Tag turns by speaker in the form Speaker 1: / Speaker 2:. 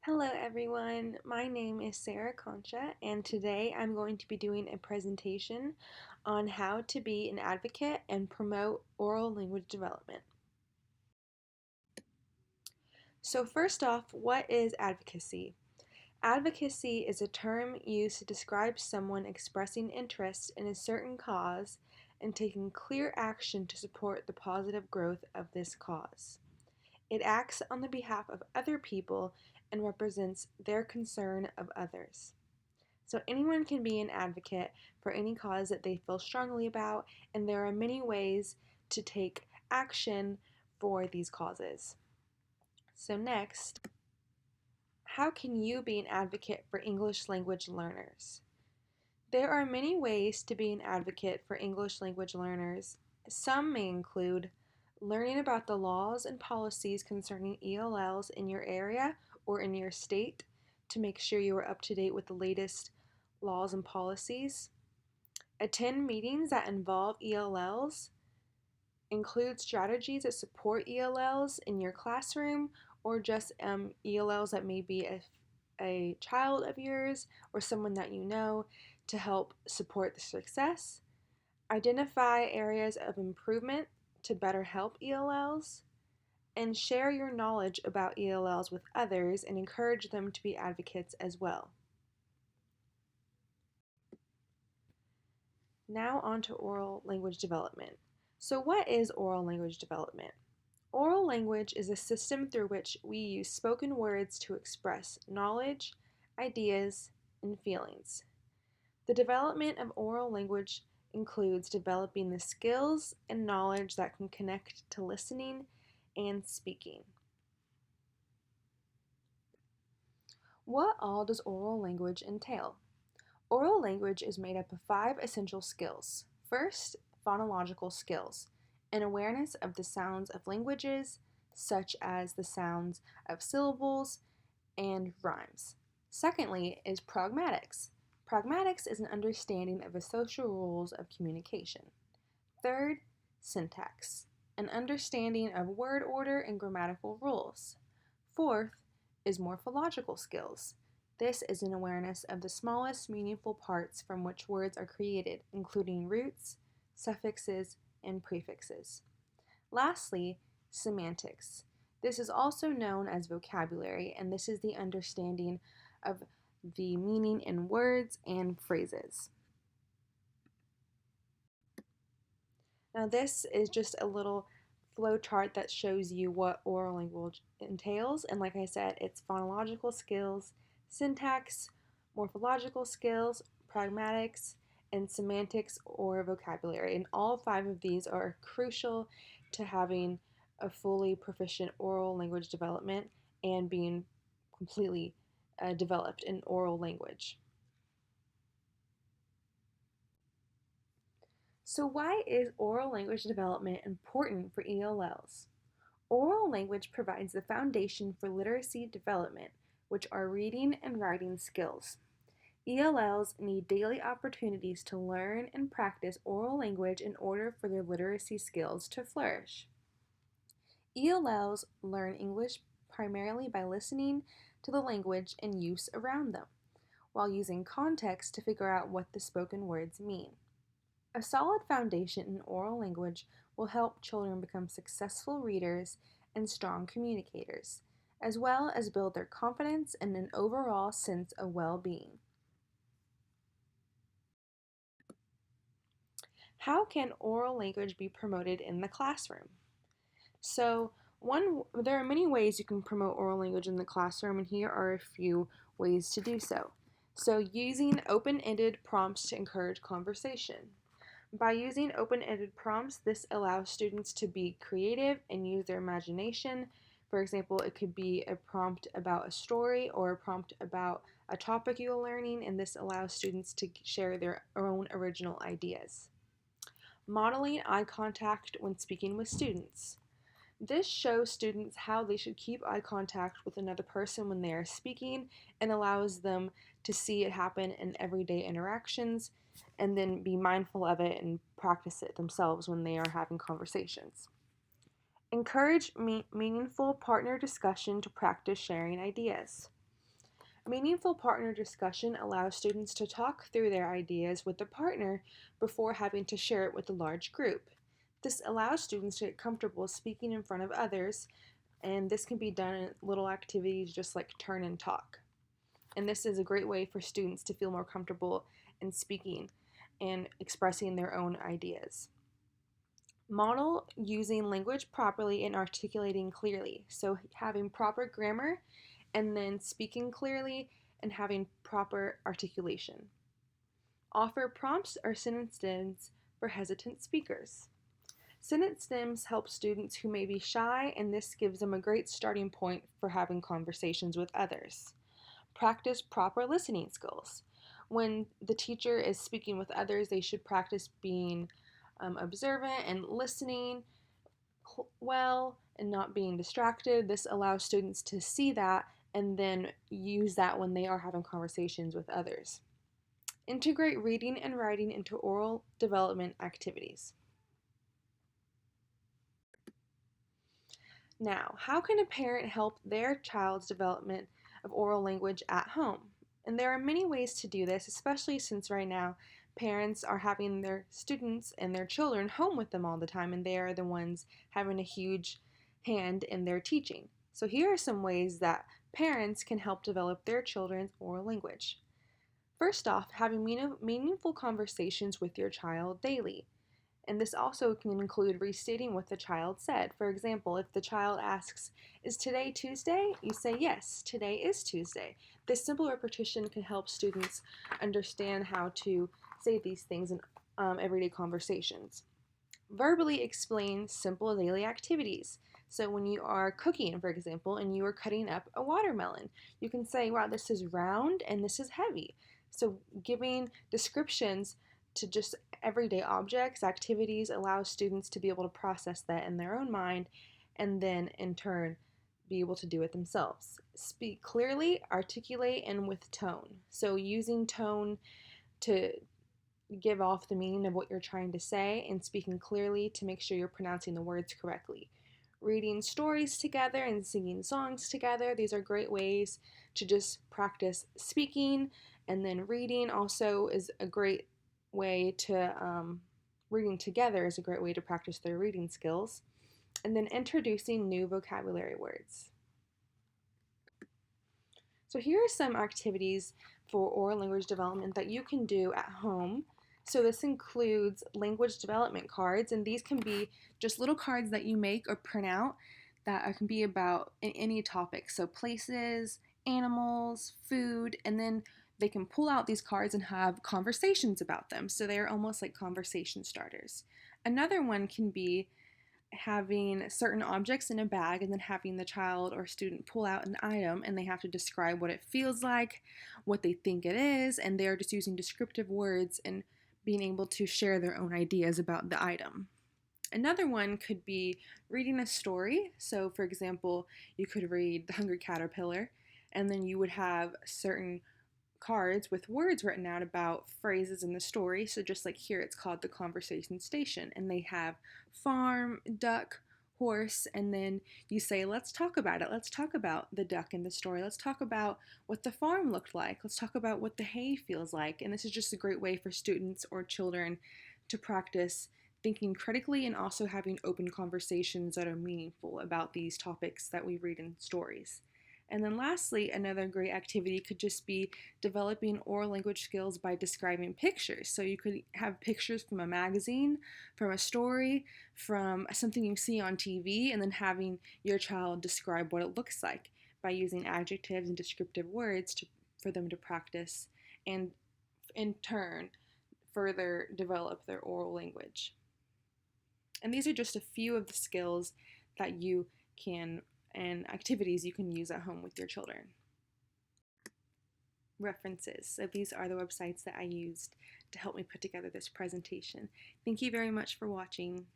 Speaker 1: Hello everyone, my name is Sarah Concha and today I'm going to be doing a presentation on how to be an advocate and promote oral language development. So first off, what is advocacy? Advocacy is a term used to describe someone expressing interest in a certain cause and taking clear action to support the positive growth of this cause. It acts on the behalf of other people and represents their concern of others. So anyone can be an advocate for any cause that they feel strongly about, and there are many ways to take action for these causes. So next, how can you be an advocate for English language learners? There are many ways to be an advocate for English language learners. Some may include learning about the laws and policies concerning ELLs in your area or in your state to make sure you are up to date with the latest laws and policies. Attend meetings that involve ELLs. Include strategies that support ELLs in your classroom or just ELLs that may be a child of yours or someone that you know to help support the success. Identify areas of improvement to better help ELLs. And share your knowledge about ELLs with others and encourage them to be advocates as well. Now on to oral language development. So what is oral language development? Oral language is a system through which we use spoken words to express knowledge, ideas, and feelings. The development of oral language includes developing the skills and knowledge that can connect to listening and speaking. What all does oral language entail? Oral language is made up of 5 essential skills. First, phonological skills, an awareness of the sounds of languages, such as the sounds of syllables and rhymes. Secondly is pragmatics. Pragmatics is an understanding of the social rules of communication. Third, syntax, an understanding of word order and grammatical rules. Fourth is morphological skills. This is an awareness of the smallest meaningful parts from which words are created, including roots, suffixes, and prefixes. Lastly, semantics. This is also known as vocabulary, and this is the understanding of the meaning in words and phrases. Now this is just a little flow chart that shows you what oral language entails, and like I said, it's phonological skills, syntax, morphological skills, pragmatics, and semantics or vocabulary. And all 5 of these are crucial to having a fully proficient oral language development and being completely developed in oral language. So why is oral language development important for ELLs? Oral language provides the foundation for literacy development, which are reading and writing skills. ELLs need daily opportunities to learn and practice oral language in order for their literacy skills to flourish. ELLs learn English primarily by listening to the language and use around them, while using context to figure out what the spoken words mean. A solid foundation in oral language will help children become successful readers and strong communicators, as well as build their confidence and an overall sense of well-being. How can oral language be promoted in the classroom? So, there are many ways you can promote oral language in the classroom, and here are a few ways to do so. So, using open-ended prompts to encourage conversation. By using open-ended prompts, this allows students to be creative and use their imagination. For example, it could be a prompt about a story or a prompt about a topic you're learning, and this allows students to share their own original ideas. Modeling eye contact when speaking with students. This shows students how they should keep eye contact with another person when they are speaking and allows them to see it happen in everyday interactions and then be mindful of it and practice it themselves when they are having conversations. Encourage meaningful partner discussion to practice sharing ideas. A meaningful partner discussion allows students to talk through their ideas with the partner before having to share it with a large group. This allows students to get comfortable speaking in front of others, and this can be done in little activities just like turn and talk. And this is a great way for students to feel more comfortable in speaking and expressing their own ideas. Model using language properly and articulating clearly. So having proper grammar and then speaking clearly and having proper articulation. Offer prompts or sentence stems for hesitant speakers. Sentence stems help students who may be shy, and this gives them a great starting point for having conversations with others. Practice proper listening skills. When the teacher is speaking with others, they should practice being observant and listening well and not being distracted. This allows students to see that and then use that when they are having conversations with others. Integrate reading and writing into oral development activities. Now, how can a parent help their child's development of oral language at home? And there are many ways to do this, especially since right now parents are having their students and their children home with them all the time, and they are the ones having a huge hand in their teaching. So here are some ways that parents can help develop their children's oral language. First off, having meaningful conversations with your child daily. And this also can include restating what the child said. For example, if the child asks, "Is today Tuesday?" you say, "Yes, today is Tuesday." This simple repetition can help students understand how to say these things in everyday conversations. Verbally explain simple daily activities. So when you are cooking, for example, and you are cutting up a watermelon, you can say, "Wow, this is round and this is heavy." So giving descriptions to just everyday objects, activities, allows students to be able to process that in their own mind and then in turn be able to do it themselves. Speak clearly, articulate, and with tone. So using tone to give off the meaning of what you're trying to say and speaking clearly to make sure you're pronouncing the words correctly. Reading stories together and singing songs together. These are great ways to just practice speaking, and then reading also is a great way to, reading together is a great way to practice their reading skills. And then introducing new vocabulary words. So here are some activities for oral language development that you can do at home. So this includes language development cards, and these can be just little cards that you make or print out that can be about any topic. So places, animals, food, and then they can pull out these cards and have conversations about them. So they're almost like conversation starters. Another one can be having certain objects in a bag and then having the child or student pull out an item, and they have to describe what it feels like, what they think it is, and they're just using descriptive words and being able to share their own ideas about the item. Another one could be reading a story. So, for example, you could read The Hungry Caterpillar, and then you would have certain cards with words written out about phrases in the story. So just like here, it's called the conversation station, and they have farm, duck, horse, and then you say, "Let's talk about it. Let's talk about the duck in the story. Let's talk about what the farm looked like. Let's talk about what the hay feels like." And this is just a great way for students or children to practice thinking critically and also having open conversations that are meaningful about these topics that we read in stories. And then lastly, another great activity could just be developing oral language skills by describing pictures. So you could have pictures from a magazine, from a story, from something you see on TV, and then having your child describe what it looks like by using adjectives and descriptive words for them to practice and in turn further develop their oral language. And these are just a few of the skills that you can and activities you can use at home with your children. References. So these are the websites that I used to help me put together this presentation. Thank you very much for watching.